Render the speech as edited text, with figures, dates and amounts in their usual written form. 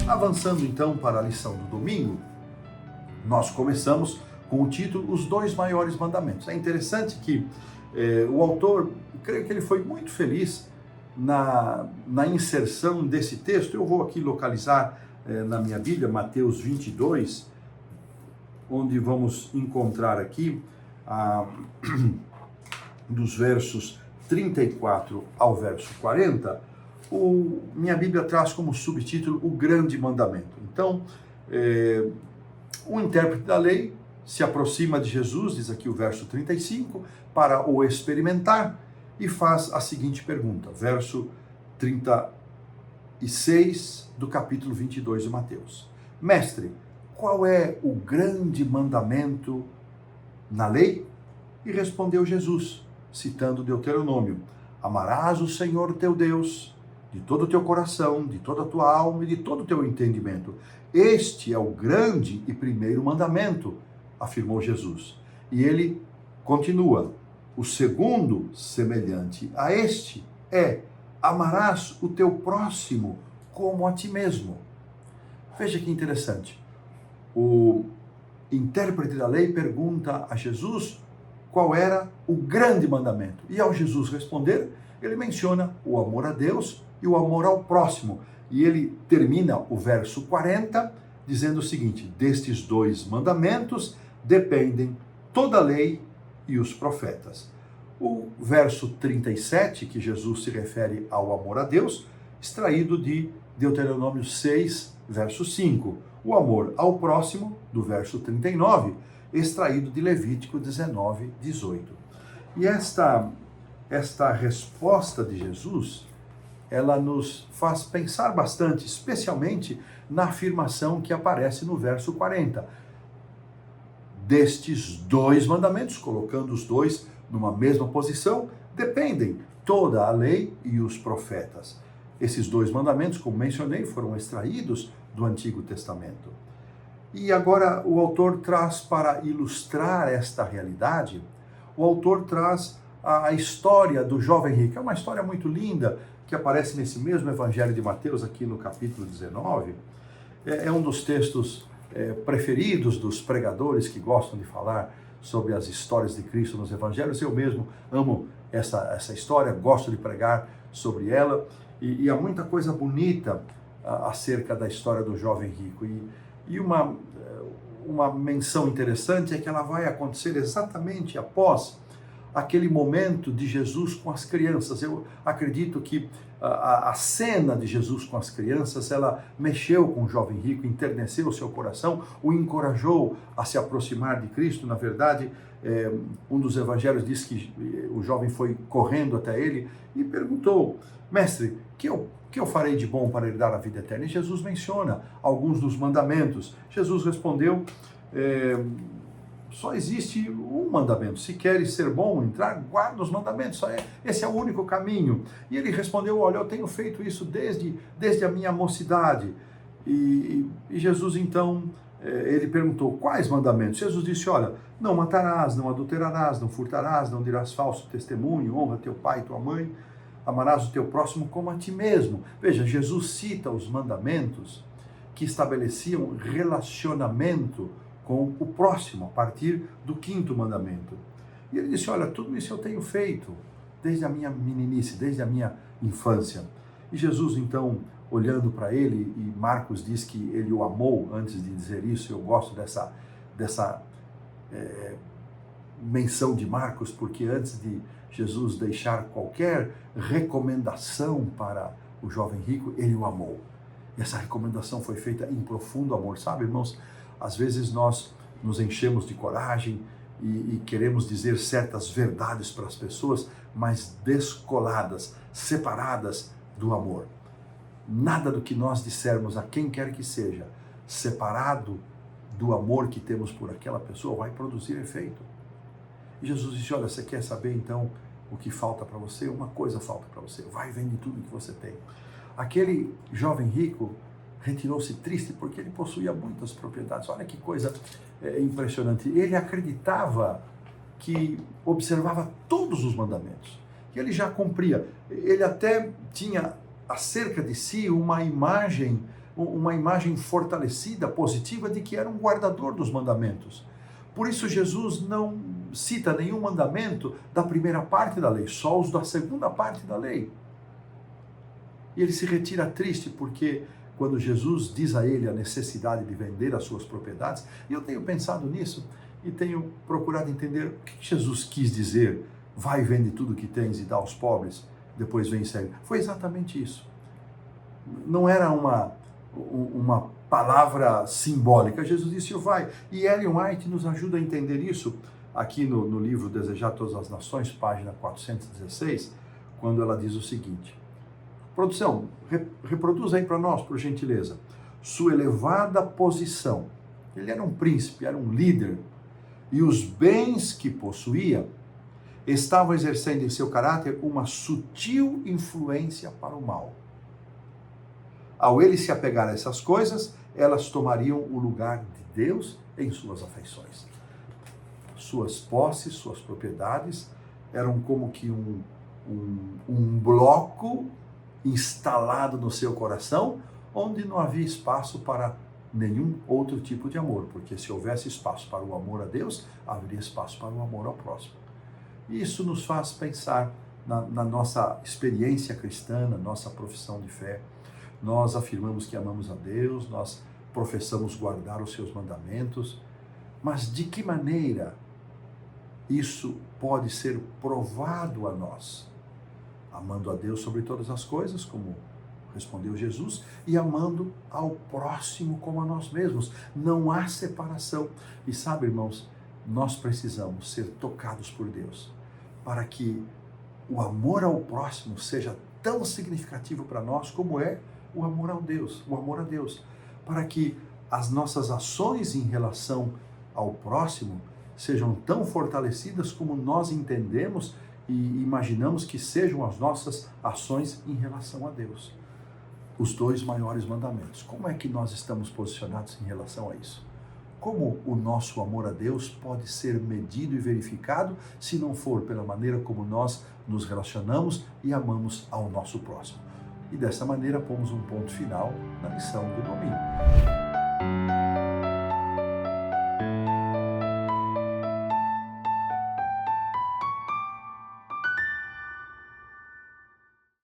Avançando então para a lição do domingo, nós começamos com o título Os Dois Maiores Mandamentos. É interessante que o autor, creio que ele foi muito feliz na inserção desse texto. Eu vou aqui localizar na minha Bíblia, Mateus 22, onde vamos encontrar aqui dos versos 34 ao verso 40, minha Bíblia traz como subtítulo o grande mandamento. Então, o intérprete da lei se aproxima de Jesus, diz aqui o verso 35, para o experimentar e faz a seguinte pergunta, verso 36 do capítulo 22 de Mateus. Mestre, qual é o grande mandamento na lei? E respondeu Jesus, citando Deuteronômio, amarás o Senhor teu Deus de todo o teu coração, de toda a tua alma e de todo o teu entendimento. Este é o grande e primeiro mandamento, afirmou Jesus. E ele continua, o segundo, semelhante a este, é amarás o teu próximo como a ti mesmo. Veja que interessante. O intérprete da lei pergunta a Jesus qual era o grande mandamento. E ao Jesus responder, ele menciona o amor a Deus e o amor ao próximo. E ele termina o verso 40 dizendo o seguinte, destes dois mandamentos dependem toda a lei e os profetas. O verso 37, que Jesus se refere ao amor a Deus, extraído de Deuteronômio 6, verso 5. O amor ao próximo, do verso 39, extraído de Levítico 19, 18. E esta resposta de Jesus, ela nos faz pensar bastante, especialmente na afirmação que aparece no verso 40. Destes dois mandamentos, colocando os dois numa mesma posição, dependem toda a lei e os profetas. Esses dois mandamentos, como mencionei, foram extraídos do Antigo Testamento. E agora o autor traz, para ilustrar esta realidade, o autor traz a história do jovem rico. É uma história muito linda, que aparece nesse mesmo Evangelho de Mateus, aqui no capítulo 19. É um dos textos preferidos dos pregadores que gostam de falar sobre as histórias de Cristo nos Evangelhos. Eu mesmo amo essa história, gosto de pregar sobre ela, e há muita coisa bonita acerca da história do jovem rico. E uma menção interessante é que ela vai acontecer exatamente após aquele momento de Jesus com as crianças. Eu acredito que a cena de Jesus com as crianças, ela mexeu com o jovem rico, enterneceu o seu coração, o encorajou a se aproximar de Cristo. Na verdade, um dos evangelhos diz que o jovem foi correndo até ele e perguntou, mestre, que eu farei de bom para herdar a vida eterna? E Jesus menciona alguns dos mandamentos. Jesus respondeu, só existe um mandamento. Se queres ser bom, entrar, guarda os mandamentos. Esse é o único caminho. E ele respondeu, olha, eu tenho feito isso desde a minha mocidade. E Jesus, então, ele perguntou, quais mandamentos? Jesus disse, olha, não matarás, não adulterarás, não furtarás, não dirás falso testemunho, honra teu pai e tua mãe, amarás o teu próximo como a ti mesmo. Veja, Jesus cita os mandamentos que estabeleciam relacionamento com o próximo, a partir do 5º mandamento. E ele disse, olha, tudo isso eu tenho feito desde a minha meninice, desde a minha infância. E Jesus, então, olhando para ele, e Marcos diz que ele o amou antes de dizer isso, eu gosto dessa menção de Marcos, porque antes de Jesus deixar qualquer recomendação para o jovem rico, ele o amou. E essa recomendação foi feita em profundo amor. Sabe, irmãos, às vezes nós nos enchemos de coragem e queremos dizer certas verdades para as pessoas, mas descoladas, separadas do amor. Nada do que nós dissermos a quem quer que seja, separado do amor que temos por aquela pessoa, vai produzir efeito. E Jesus disse, olha, você quer saber então o que falta para você? Uma coisa falta para você, vai e vende tudo que você tem. Aquele jovem rico retirou-se triste porque ele possuía muitas propriedades. Olha que coisa impressionante. Ele acreditava que observava todos os mandamentos, que ele já cumpria. Ele até tinha acerca de si uma imagem uma imagem fortalecida, positiva, de que era um guardador dos mandamentos. Por isso Jesus não cita nenhum mandamento da primeira parte da lei, só os da segunda parte da lei. E ele se retira triste porque quando Jesus diz a ele a necessidade de vender as suas propriedades, e eu tenho pensado nisso e tenho procurado entender o que Jesus quis dizer, vai, vende tudo que tens e dá aos pobres, depois vem e segue. Foi exatamente isso. Não era uma palavra simbólica. Jesus disse, vai. E Ellen White nos ajuda a entender isso aqui no livro Desejar Todas as Nações, página 416, quando ela diz o seguinte: produção, reproduz aí para nós, por gentileza. Sua elevada posição. Ele era um príncipe, era um líder, e os bens que possuía estavam exercendo em seu caráter uma sutil influência para o mal. Ao ele se apegar a essas coisas, elas tomariam o lugar de Deus em suas afeições. Suas posses, suas propriedades eram como que um bloco instalado no seu coração, onde não havia espaço para nenhum outro tipo de amor, porque se houvesse espaço para o amor a Deus, haveria espaço para o amor ao próximo. E isso nos faz pensar na nossa experiência cristã, na nossa profissão de fé. Nós afirmamos que amamos a Deus, nós professamos guardar os seus mandamentos, mas de que maneira isso pode ser provado a nós? Amando a Deus sobre todas as coisas, como respondeu Jesus, e amando ao próximo como a nós mesmos. Não há separação. E sabe, irmãos, nós precisamos ser tocados por Deus para que o amor ao próximo seja tão significativo para nós como é o amor a Deus, para que as nossas ações em relação ao próximo sejam tão fortalecidas como nós entendemos e imaginamos que sejam as nossas ações em relação a Deus. Os 2 maiores mandamentos. Como é que nós estamos posicionados em relação a isso? Como o nosso amor a Deus pode ser medido e verificado se não for pela maneira como nós nos relacionamos e amamos ao nosso próximo? E dessa maneira pomos um ponto final na lição do domingo.